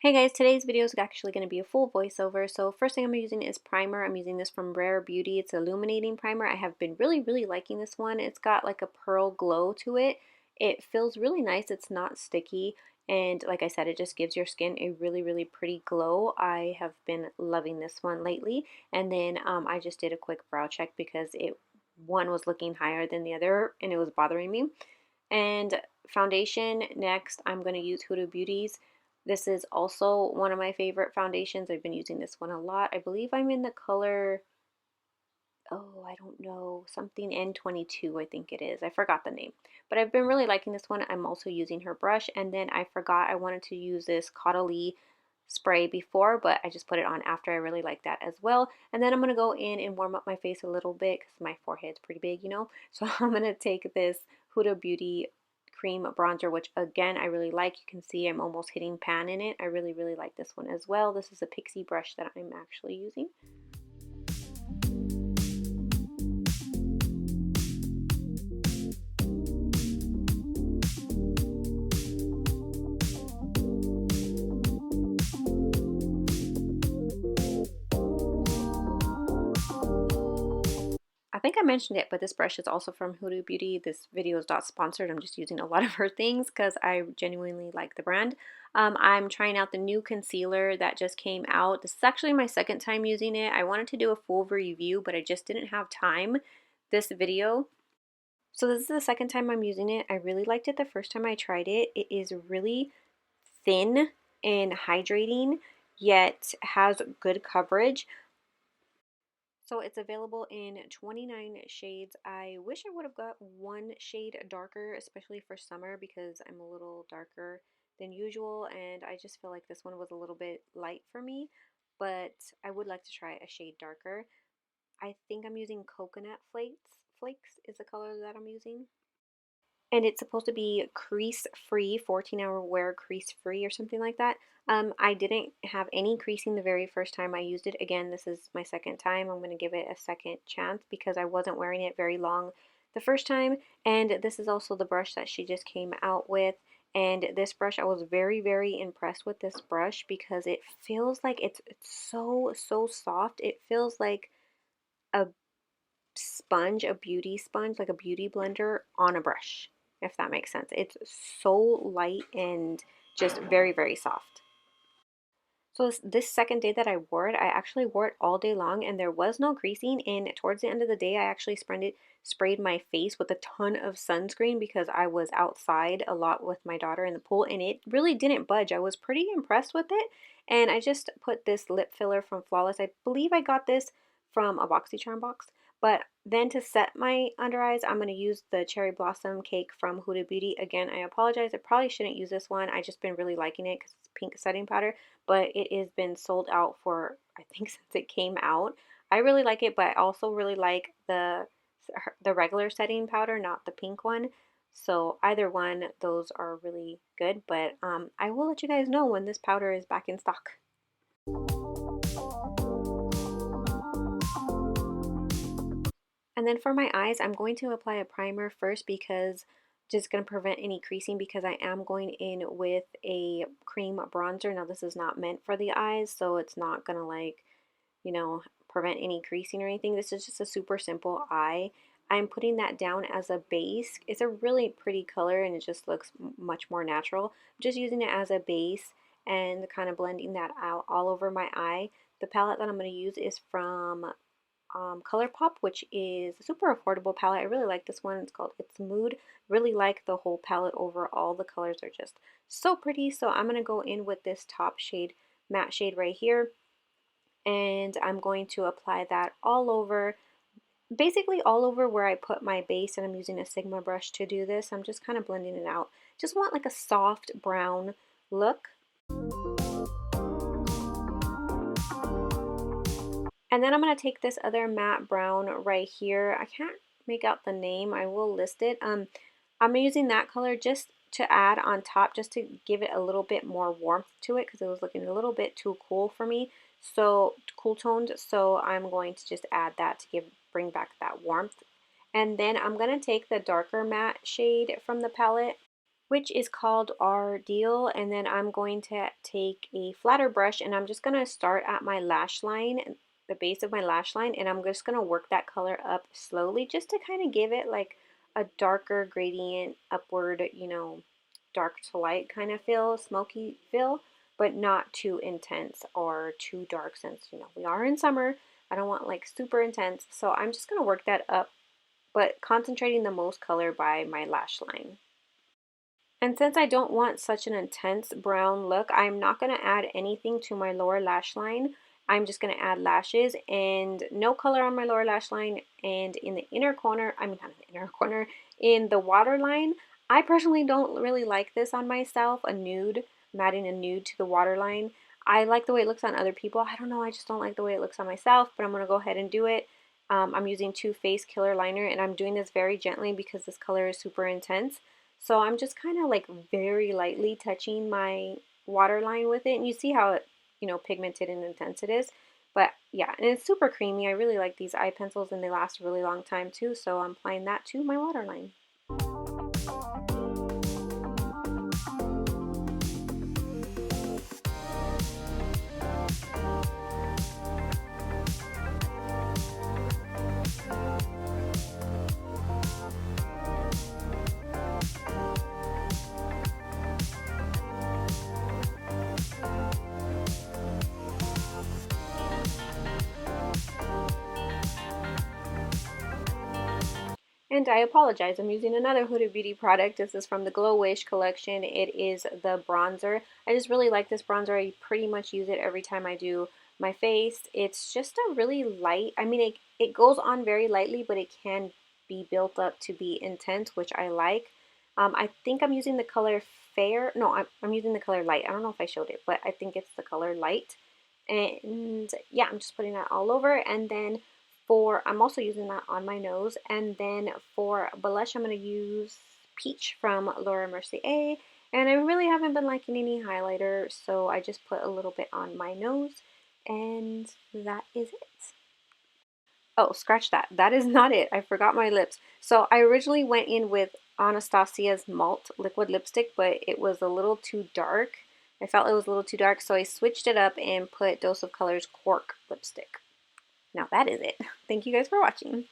Hey guys, today's video is actually going to be a full voiceover. So first thing I'm using is primer. I'm using this from Rare Beauty. It's illuminating primer. I have been really liking this one. It's got like a pearl glow to it. It feels really nice. It's not sticky. And like I said, it just gives your skin a really pretty glow. I have been loving this one lately. And then I just did a quick brow check because one was looking higher than the other and it was bothering me. And foundation, next I'm going to use Huda Beauty's. This is also one of my favorite foundations. I've been using this one a lot. I believe I'm in the color, oh, I don't know, something N22, I think it is. I forgot the name. But I've been really liking this one. I'm also using her brush. And then I forgot I wanted to use this Caudalie spray before, but I just put it on after. I really like that as well. And then I'm going to go in and warm up my face a little bit because my forehead's pretty big, you know. So I'm going to take this Huda Beauty cream bronzer, which again I really like. You can see I'm almost hitting pan in it. I really like this one as well. This is a pixie brush that I'm actually using. I think I mentioned it, but this brush is also from Huda Beauty. This video is not sponsored. I'm just using a lot of her things because I genuinely like the brand. I'm trying out the new concealer that just came out. This is actually my second time using it. I wanted to do a full review, but I just didn't have time this video. So this is the second time I'm using it. I really liked it the first time I tried it. It is really thin and hydrating, yet has good coverage. So it's available in 29 shades. I wish I would have got one shade darker, especially for summer because I'm a little darker than usual and I just feel like this one was a little bit light for me, but I would like to try a shade darker. I think I'm using coconut flakes. Flakes is the color that I'm using. And it's supposed to be crease free, 14-hour wear crease free or something like that. I didn't have any creasing the very first time I used it. Again, this is my second time. I'm going to give it a second chance because I wasn't wearing it very long the first time. And this is also the brush that she just came out with. And this brush, I was very impressed with this brush because it feels like it's so soft. It feels like a sponge, a beauty sponge, like a beauty blender on a brush, if that makes sense. It's so light and just very soft. So this second day that I wore it, I actually wore it all day long and there was no creasing, and towards the end of the day I actually sprayed my face with a ton of sunscreen because I was outside a lot with my daughter in the pool and it really didn't budge. I was pretty impressed with it. And I just put this lip filler from Flawless. I believe I got this from a BoxyCharm box. But then to set my under eyes, I'm going to use the Cherry Blossom Cake from Huda Beauty. Again, I apologize. I probably shouldn't use this one. I just been really liking it because it's pink setting powder. But it has been sold out for, I think, since it came out. I really like it, but I also really like the regular setting powder, not the pink one. So either one, those are really good. But I will let you guys know when this powder is back in stock. And then for my eyes, I'm going to apply a primer first because just going to prevent any creasing because I am going in with a cream bronzer. Now this is not meant for the eyes, so it's not going to like, you know, prevent any creasing or anything. This is just a super simple eye. I'm putting that down as a base. It's a really pretty color and it just looks much more natural. I'm just using it as a base and kind of blending that out all over my eye. The palette that I'm going to use is from ColourPop, which is a super affordable palette. I really like this one. It's called It's Mood. Really like the whole palette overall. The colors are just so pretty. So I'm going to go in with this top shade, matte shade right here. And I'm going to apply that all over, basically all over where I put my base, and I'm using a Sigma brush to do this. I'm just kind of blending it out. Just want like a soft brown look. And then I'm going to take this other matte brown right here. I can't make out the name. I will list it. I'm using that color just to add on top, just to give it a little bit more warmth to it because it was looking a little bit too cool for me. So cool toned. So I'm going to just add that to bring back that warmth. And then I'm going to take the darker matte shade from the palette which is called Our Deal. And then I'm going to take a flatter brush and I'm just going to start at my lash line, the base of my lash line, and I'm just going to work that color up slowly just to kind of give it like a darker gradient upward, you know, dark to light kind of feel, smoky feel, but not too intense or too dark since, you know, we are in summer. I don't want like super intense. So I'm just going to work that up, but concentrating the most color by my lash line. And since I don't want such an intense brown look, I'm not going to add anything to my lower lash line. I'm just going to add lashes and no color on my lower lash line. And in the inner corner, I mean not in the inner corner, in the waterline, I personally don't really like this on myself, a nude. I'm adding a nude to the waterline. I like the way it looks on other people. I don't know, I just don't like the way it looks on myself, but I'm going to go ahead and do it. I'm using Too Faced Killer Liner, and I'm doing this very gently because this color is super intense. So I'm just kind of like very lightly touching my waterline with it. And you see how it, you know, pigmented and intense it is. But yeah, and it's super creamy. I really like these eye pencils and they last a really long time too. So I'm applying that to my waterline. And I apologize, I'm using another Huda Beauty product. This is from the Glow Wish collection. It is the bronzer. I just really like this bronzer. I pretty much use it every time I do my face. It's just a really light, I mean, it goes on very lightly, but it can be built up to be intense, which I like. I think I'm using the color Fair. No, I'm using the color Light. I don't know if I showed it, but I think it's the color Light. And yeah, I'm just putting that all over. And then I'm also using that on my nose. And then for blush, I'm going to use Peach from Laura Mercier. And I really haven't been liking any highlighter, so I just put a little bit on my nose. And that is it. Oh, scratch that. That is not it. I forgot my lips. So I originally went in with Anastasia's Malt liquid lipstick, but it was a little too dark. I felt it was a little too dark, so I switched it up and put Dose of Colors Cork lipstick. Now that is it. Thank you guys for watching.